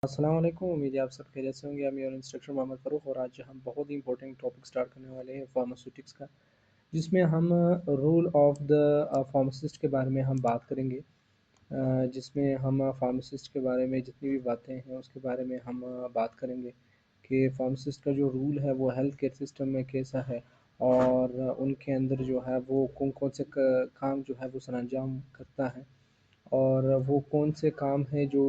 अस्सलाम वालेकुम। उम्मीद है आप सब खैरियत से होंगे। मैं और इंस्ट्रक्टर मोहम्मद फ़ारूक और आज हम बहुत ही इंपॉर्टेंट टॉपिक स्टार्ट करने वाले हैं फार्मास्यूटिक्स का, जिसमें हम रोल ऑफ द फार्मासिस्ट के बारे में हम बात करेंगे। जिसमें हम फार्मासिस्ट के बारे में जितनी भी बातें हैं उसके बारे में हम बात करेंगे कि फार्मासिस्ट का जो रूल है वो हेल्थ केयर सिस्टम में कैसा है और उनके अंदर जो है वो कौन कौन से काम जो है वो सरअंजाम करता है और वो कौन से काम हैं जो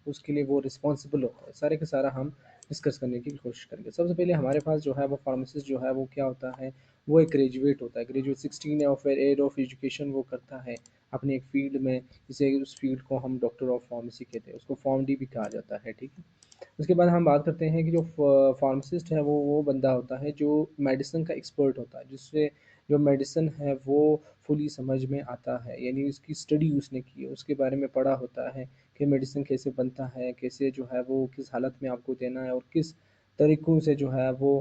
उसके लिए वो रिस्पॉन्सिबल होता है, सारे का सारा हम डिस्कस करने की कोशिश करेंगे। सबसे पहले हमारे पास जो है वो फार्मासिस्ट जो है वो क्या होता है, वो एक ग्रेजुएट होता है। Graduate 16 of air of education वो करता है अपने एक फील्ड में, जिसे उस फील्ड को हम डॉक्टर ऑफ फार्मेसी कहते हैं, उसको फॉर्म डी भी कहा जाता है। ठीक है। उसके बाद हम बात करते हैं कि जो फार्मासिस्ट है वो बंदा होता है जो मेडिसिन का एक्सपर्ट होता है, जिससे जो मेडिसिन है वो फुली समझ में आता है, यानी उसकी स्टडी उसने की है, उसके बारे में पढ़ा होता है कि मेडिसिन कैसे बनता है, कैसे जो है वो किस हालत में आपको देना है और किस तरीक़ों से जो है वो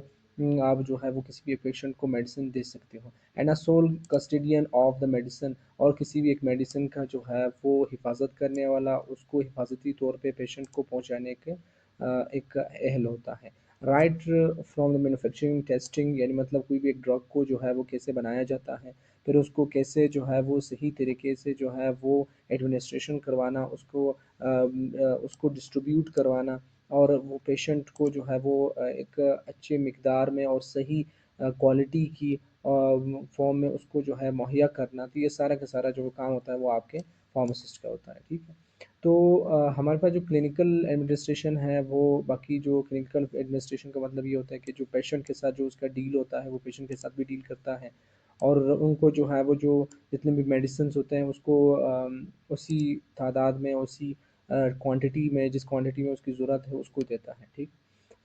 आप जो है वो किसी भी पेशेंट को मेडिसिन दे सकते हो। And a sole custodian of the medicine, और किसी भी एक मेडिसिन का जो है वो हिफाजत करने वाला, उसको हिफाजती तौर पे पेशेंट को पहुंचाने के एक अहल होता है। Right from the manufacturing testing, यानी मतलब कोई भी एक ड्रग को जो है वो कैसे बनाया जाता है, फिर उसको कैसे जो है वो सही तरीके से जो है वो एडमिनिस्ट्रेशन करवाना, उसको डिस्ट्रीब्यूट करवाना और वो पेशेंट को जो है वो एक अच्छे मिकदार में और सही क्वालिटी की फॉर्म में उसको जो है मुहैया करना। तो ये सारा का सारा जो काम होता है वो आपके फार्मासिस्ट का होता है। ठीक है। तो हमारे पास जो क्लिनिकल एडमिनिस्ट्रेशन है, वो बाकी जो क्लिनिकल एडमिनिस्ट्रेशन का मतलब ये होता है कि जो पेशेंट के साथ जो उसका डील होता है वो पेशेंट के साथ भी डील करता है और उनको जो है वो जो जितने भी मेडिसिन होते हैं उसको उसी तादाद में, उसी क्वांटिटी में, जिस क्वांटिटी में उसकी ज़रूरत है उसको देता है। ठीक।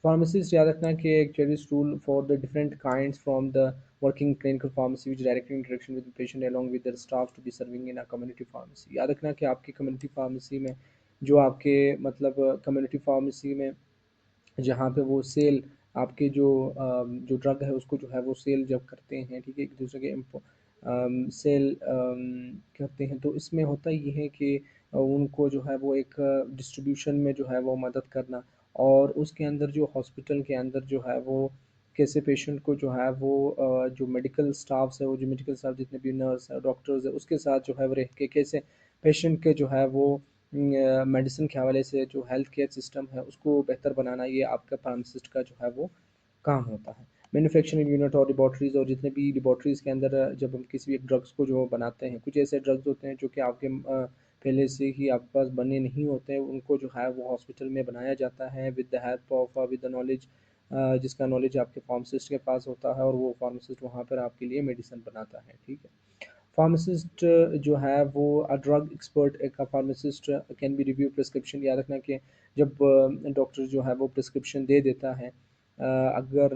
Pharmacist याद रखना कि एक checklist rule for the different kinds from the working clinical pharmacy which directly interaction with the patient along with their staff to be serving in a community pharmacy। याद रखना कि आपकी कम्युनिटी फार्मेसी में जो आपके मतलब कम्युनिटी फार्मेसी में जहाँ पे वो सेल आपके जो ड्रग है उसको जो है वो सेल जब करते हैं, ठीक है, एक दूसरे के सेल करते हैं, तो इसमें होता ये है कि उनको जो है वो एक डिस्ट्रीब्यूशन में जो है वो मदद करना और उसके अंदर जो हॉस्पिटल के अंदर जो है वो कैसे पेशेंट को जो है वो जो मेडिकल स्टाफ्स है, वो जो मेडिकल स्टाफ जितने भी नर्स है डॉक्टर्स है उसके साथ जो है वो रह के कैसे पेशेंट के जो है वो मेडिसिन के हवाले से जो हेल्थ केयर सिस्टम है उसको बेहतर बनाना, ये आपका फार्मासिस्ट का जो है वो काम होता है। मैन्युफैक्चरिंग यूनिट और लेबॉर्ट्रीज़, और जितने भी लेबॉर्ट्रीज़ के अंदर जब हम किसी भी एक ड्रग्स को जो बनाते हैं, कुछ ऐसे ड्रग्स होते हैं जो कि आपके पहले से ही आपके पास बने नहीं होते हैं, उनको जो है वो हॉस्पिटल में बनाया जाता है with the help of with the knowledge, जिसका नॉलेज आपके फार्मासिस्ट के पास होता है और वो फार्मासिस्ट वहाँ पर आपके लिए मेडिसिन बनाता है। ठीक है। फार्मासिस्ट जो है वो ड्रग एक्सपर्ट एक pharmacist can be review prescription. याद रखना कि जब डॉक्टर जो है वो प्रिस्क्रिप्शन दे देता है, अगर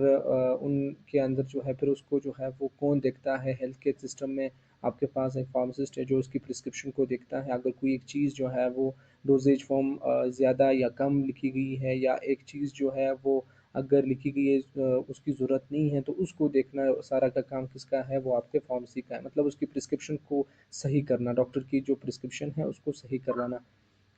उनके अंदर जो है फिर उसको जो है वो कौन देखता है हेल्थ केयर सिस्टम में, आपके पास एक फार्मासिस्ट है जो उसकी प्रिस्क्रिप्शन को देखता है। अगर कोई एक चीज़ जो है वो डोजेज फॉर्म ज़्यादा या कम लिखी गई है, या एक चीज़ जो है वो अगर लिखी गई है उसकी ज़रूरत नहीं है, तो उसको देखना सारा का काम किसका है, वो आपके फार्मेसी का है। मतलब उसकी प्रिस्क्रिप्शन को सही करना, डॉक्टर की जो प्रिस्क्रिप्शन है उसको सही करवाना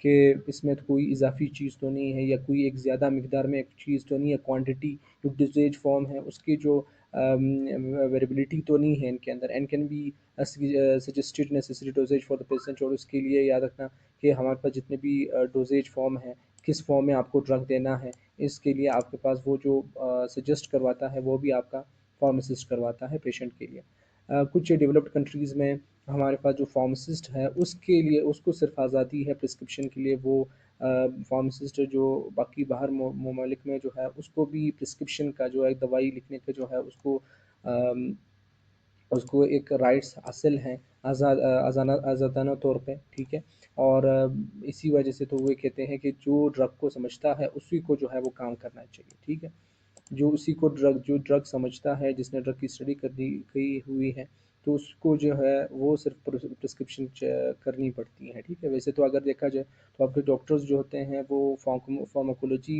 कि इसमें तो कोई इजाफी चीज़ तो नहीं है या कोई एक ज़्यादा मकदार में एक चीज़ तो नहीं है, क्वांटिटी जो डिज़ेज फॉर्म है उसकी जो वेरिएबिलिटी तो नहीं है इनके अंदर, and can be suggested necessary doses for the patient. और उसके लिए याद रखना कि हमारे पास जितने भी डोजेज फॉर्म है, किस फॉर्म में आपको ड्रग देना है, इसके लिए आपके पास वो जो सजेस्ट करवाता है वो भी आपका फार्मासिस्ट करवाता है पेशेंट के लिए। कुछ डेवलप्ड कंट्रीज़ में हमारे पास जो फार्मासिस्ट है उसके लिए उसको सिर्फ आज़ादी है प्रिस्क्रिप्शन के लिए, वो फार्मासिस्ट जो बाकी बाहर ममालिक में जो है उसको भी प्रिस्क्रिप्शन का जो है दवाई लिखने का जो है उसको एक राइट्स हासिल हैं आज़ादाना तौर पे। ठीक है। और इसी वजह से तो वो कहते हैं कि जो ड्रग को समझता है उसी को जो है वो काम करना चाहिए। ठीक है। जो उसी को जो ड्रग समझता है, जिसने ड्रग की स्टडी करनी की हुई है, तो उसको जो है वो सिर्फ प्रिस्क्रिप्शन करनी पड़ती है। ठीक है। वैसे तो अगर देखा जाए तो आपके डॉक्टर्स जो होते हैं वो फार्माकोलॉजी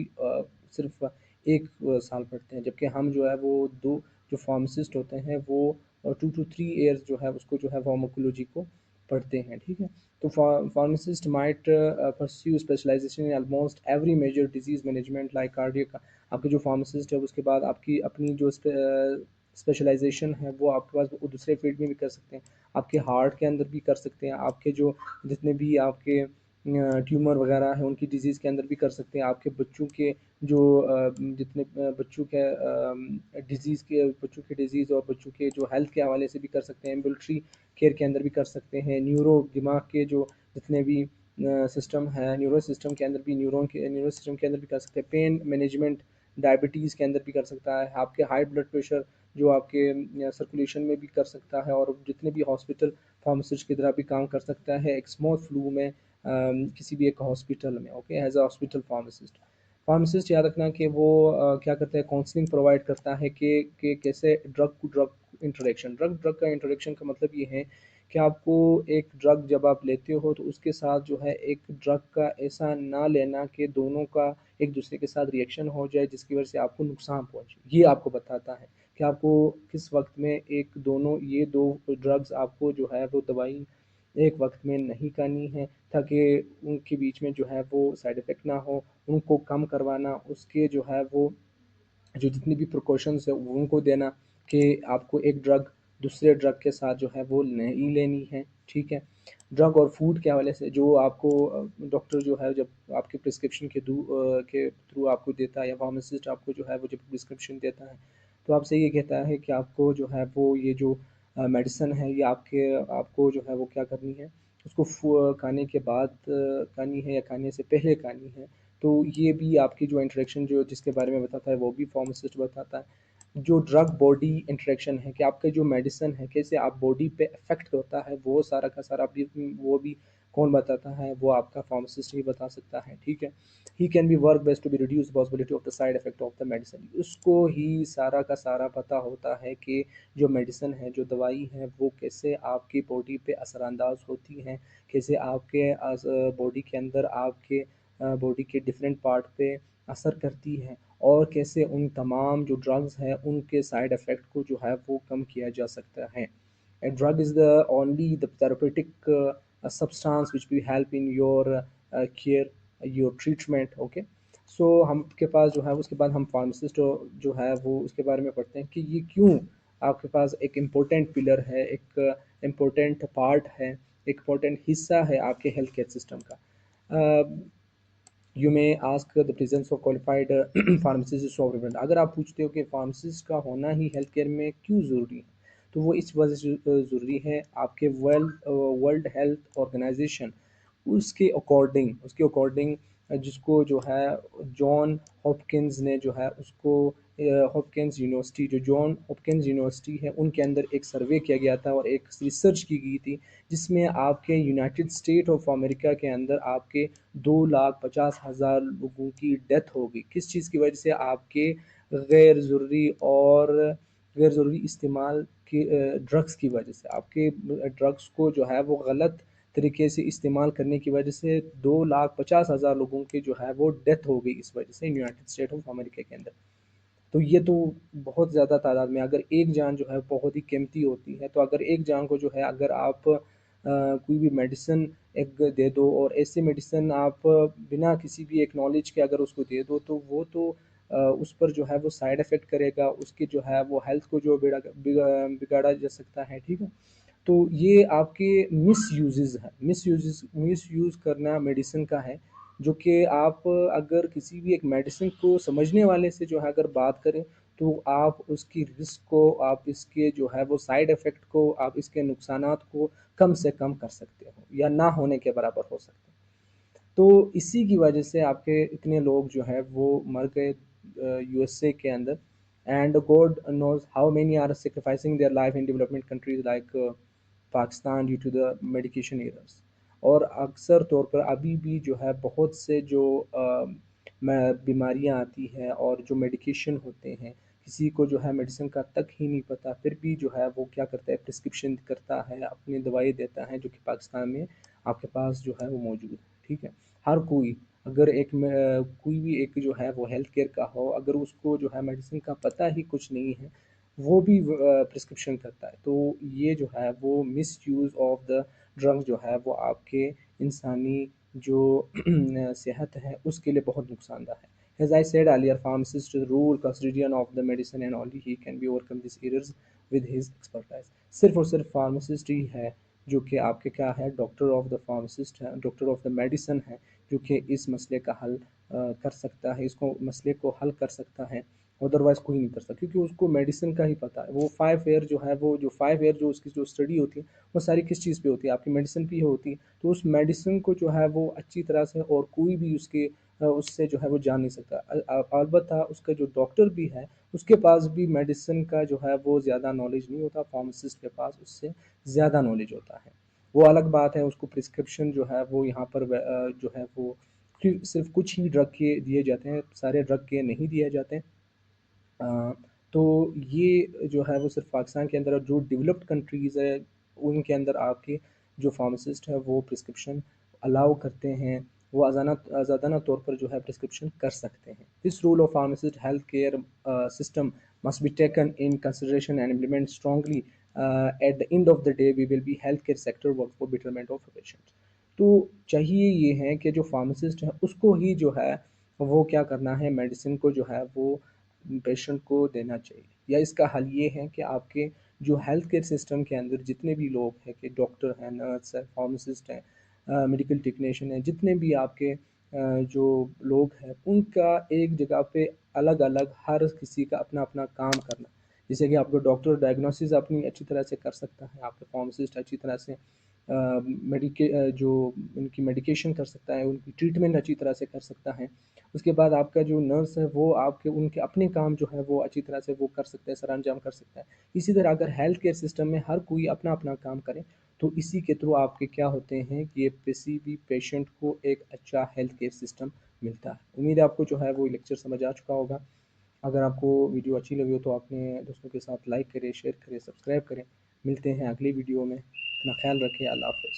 सिर्फ एक साल पढ़ते हैं, जबकि हम जो है वो दो जो फार्मासिस्ट होते हैं वो 2 to 3 ईयर्स जो है उसको जो है फार्माकोलॉजी को पढ़ते हैं, ठीक है। तो pharmacist might pursue specialisation in almost every major disease management like cardiac. आपके जो फार्मासिस्ट है उसके बाद आपकी अपनी जो स्पेशलाइजेशन है वो आपके पास वो दूसरे फील्ड में भी कर सकते हैं, आपके हार्ट के अंदर भी कर सकते हैं, आपके जो जितने भी आपके ट्यूमर वगैरह हैं उनकी डिजीज़ के अंदर भी कर सकते हैं, आपके बच्चों के जो जितने बच्चों के डिजीज़ के बच्चों के डिजीज़ और बच्चों के जो हेल्थ के हवाले से भी कर सकते हैं, एम्बुलेटरी केयर के अंदर भी कर सकते हैं, न्यूरो दिमाग के जो जितने भी सिस्टम है, न्यूरो सिस्टम के अंदर भी न्यूरो सिस्टम के अंदर भी कर सकते हैं, पेन मैनेजमेंट डायबिटीज़ के अंदर भी कर सकता है, आपके हाई ब्लड प्रेशर जो आपके सर्कुलेशन में भी कर सकता है, और जितने भी हॉस्पिटल फार्मासिस्ट की तरह भी काम कर सकता है एक स्मॉल फ्लू में किसी भी एक हॉस्पिटल में, okay, as a hospital pharmacist. Pharmacist याद रखना कि वो क्या करता है, काउंसलिंग प्रोवाइड करता है कि कैसे drug to drug interaction, drug drug का इंटरेक्शन का मतलब ये है कि आपको एक ड्रग जब आप लेते हो तो उसके साथ जो है एक ड्रग का ऐसा ना लेना कि दोनों का एक दूसरे के साथ रिएक्शन हो जाए जिसकी वजह से आपको नुकसान पहुंचे। ये आपको बताता है कि आपको किस वक्त में एक दोनों ये दो ड्रग्स आपको जो है वो दवाई एक वक्त में नहीं करनी है, ताकि उनके बीच में जो है वो साइड इफ़ेक्ट ना हो, उनको कम करवाना, उसके जो है वो जो जितनी भी प्रिकॉशंस है वो उनको देना कि आपको एक ड्रग दूसरे ड्रग के साथ जो है वो नहीं लेनी है, ठीक है। ड्रग और फूड के हवाले से जो आपको डॉक्टर जो है जब आपके प्रिस्क्रिप्शन के थ्रू आपको देता है, या फार्मासिस्ट आपको जो है वो जब प्रिस्क्रिप्शन देता है तो आपसे ये कहता है कि आपको जो है वो ये जो मेडिसिन है ये आपको जो है वो क्या करनी है, उसको खाने के बाद खानी है या खाने से पहले खानी है। तो ये भी आपकी जो इंटरेक्शन जो जिसके बारे में बताता है वो भी फार्मासिस्ट बताता है। जो ड्रग बॉडी इंटरेक्शन है कि आपका जो मेडिसिन है कैसे आप बॉडी पे अफेक्ट होता है, वो सारा का सारा भी वो भी कौन बताता है, वो आपका फार्मासिस्ट ही बता सकता है, ठीक है। He can be work best to be reduce possibility of the side effect of the medicine. उसको ही सारा का सारा पता होता है कि जो मेडिसिन है जो दवाई है वो कैसे आपकी बॉडी पे असरानंदाज होती हैं, कैसे आपके बॉडी के अंदर आपके बॉडी के डिफरेंट पार्ट पे असर करती है, और कैसे उन तमाम जो ड्रग्स हैं उनके साइड इफ़ेक्ट को जो है वो कम किया जा सकता है। A drug is the only the therapeutic substance which will help in your care, your treatment, okay। सो हम के पास जो है उसके बाद हम फार्मासिस्ट जो है वो उसके बारे में पढ़ते हैं कि ये क्यों आपके पास एक इम्पोर्टेंट पिलर है, एक इम्पोर्टेंट पार्ट है, एक इम्पोर्टेंट हिस्सा है आपके हेल्थ केयर सिस्टम का। You may ask the presence of qualified pharmacist of prevent. अगर आप पूछते हो कि फार्मासिस्ट का होना ही हेल्थ केयर में क्यों ज़रूरी है, तो वो इस वजह से ज़रूरी है, आपके वर्ल्ड हेल्थ ऑर्गेनाइजेशन उसके अकॉर्डिंग जिसको जो है जॉन हॉपकिंस ने जो है उसको हॉपकिंस यूनिवर्सिटी जो जॉन हॉपकिंस यूनिवर्सिटी है उनके अंदर एक सर्वे किया गया था और एक रिसर्च की गई थी, जिसमें आपके यूनाइटेड स्टेट ऑफ अमेरिका के अंदर आपके 2,50,000 लोगों की डेथ हो गई। किस चीज़ की वजह से? आपके गैर ज़रूरी और गैर ज़रूरी इस्तेमाल के ड्रग्स की वजह से, आपके ड्रग्स को जो है वो गलत तरीके से इस्तेमाल करने की वजह से 2,50,000 लोगों की जो है वो डेथ हो गई इस वजह से यूनाइटेड स्टेट ऑफ अमेरिका के अंदर। तो ये तो बहुत ज़्यादा तादाद में, अगर एक जान जो है बहुत ही कीमती होती है, तो अगर एक जान को जो है अगर आप कोई भी मेडिसिन एक दे दो, और ऐसे मेडिसिन आप बिना किसी भी एक नॉलेज के अगर उसको दे दो, तो वो तो उस पर जो है वो साइड इफ़ेक्ट करेगा, उसकी जो है वो हेल्थ को जो बिगाड़ा जा सकता है, ठीक है। तो ये आपके मिसयूज़ करना मेडिसिन का है, जो कि आप अगर किसी भी एक मेडिसिन को समझने वाले से जो है अगर बात करें, तो आप उसकी रिस्क को, आप इसके जो है वो साइड इफ़ेक्ट को, आप इसके नुकसानात को कम से कम कर सकते हो या ना होने के बराबर हो सकते हैं। तो इसी की वजह से आपके इतने लोग जो है वो मर गए यूएसए के अंदर, and God knows how many are sacrificing their life in development countries like Pakistan due to the medication errors. और अक्सर तौर पर अभी भी जो है बहुत से जो बीमारियां आती हैं और जो मेडिकेशन होते हैं, किसी को जो है मेडिसिन का तक ही नहीं पता, फिर भी जो है वो क्या करता है, प्रिस्क्रिप्शन करता है, अपनी दवाई देता है जो कि पाकिस्तान में आपके पास जो है वो मौजूद है, ठीक है। हर कोई अगर कोई भी एक जो है वो हेल्थ केयर का हो, अगर उसको जो है मेडिसिन का पता ही कुछ नहीं है, वो भी प्रिस्क्रिप्शन करता है, तो ये जो है वो miss use of the drug जो है वो आपके इंसानी जो सेहत है उसके लिए बहुत नुकसानदा है। As I said earlier, pharmacist rule custodian of the medicine and only he can be overcome these errors with his expertise। सिर्फ और सिर्फ फार्मासिस्ट ही है जो कि आपके क्या है, डॉक्टर ऑफ द फार्मासिस्ट है, डॉक्टर ऑफ द मेडिसिन है, जो कि इस मसले का हल कर सकता है, इसको मसले को हल कर सकता है। अदरवाइज़ कोई नहीं कर सकता, क्योंकि उसको मेडिसिन का ही पता है। वो 5 ईयर जो है, वो जो 5 ईयर जो उसकी जो स्टडी होती है, वो सारी किस चीज़ पे होती है, आपकी मेडिसिन पे ही होती है। तो उस मेडिसिन को जो है वो अच्छी तरह से और कोई भी उसके उससे जो है वो जान नहीं सकता। अलबत्ता उसका जो डॉक्टर भी है, उसके पास भी मेडिसिन का जो है वो ज़्यादा नॉलेज नहीं होता, फार्मासिस्ट के पास उससे ज़्यादा नॉलेज होता है। वो अलग बात है, उसको प्रिस्क्रिप्शन जो है वो यहाँ पर जो है वो सिर्फ कुछ ही ड्रग के दिए जाते हैं, सारे ड्रग के नहीं दिए जाते हैं। अ, तो ये जो है वो सिर्फ पाकिस्तान के अंदर, और जो डेवलप्ड कंट्रीज़ है उनके अंदर आपके जो फार्मासिस्ट है वो प्रिस्क्रिप्शन अलाउ करते हैं, वो आज़ादाना तौर पर जो है प्रिस्क्रिप्शन कर सकते हैं। This rule of pharmacist health care system must be taken in consideration and implement strongly. At the end of the day we will be health care sector work for betterment of patients. तो चाहिए ये है कि जो pharmacist है उसको ही जो है वो क्या करना है, मेडिसिन को जो है वो पेशेंट को देना चाहिए। या इसका हल ये है कि आपके जो हेल्थ केयर सिस्टम के अंदर जितने भी लोग हैं, कि डॉक्टर हैं, नर्स है, फार्मासिस्ट हैं, मेडिकल टेक्नीशियन हैं, जितने भी आपके जो लोग हैं, उनका एक जगह पे अलग अलग हर किसी का अपना अपना काम करना। जैसे कि आपको डॉक्टर डायग्नोसिस अपनी अच्छी तरह से कर सकता है, आपका फार्मासिस्ट अच्छी तरह से जो उनकी मेडिकेशन कर सकता है, उनकी ट्रीटमेंट अच्छी तरह से कर सकता है। उसके बाद आपका जो नर्स है वो आपके उनके अपने काम जो है वो अच्छी तरह से वो कर सकता है, सरअंजाम कर सकता है। इसी तरह अगर हेल्थ केयर सिस्टम में हर कोई अपना अपना काम करे, तो इसी के थ्रू आपके क्या होते हैं कि ये किसी भी पेशेंट को एक अच्छा हेल्थ केयर सिस्टम मिलता है। उम्मीद है आपको जो है वो लेक्चर समझ आ चुका होगा। अगर आपको वीडियो अच्छी लगी हो तो अपने दोस्तों के साथ लाइक करें, शेयर करें, सब्सक्राइब करें। मिलते हैं अगली वीडियो में। अपना ख्याल रखें। अल्लाह हाफ़िज़।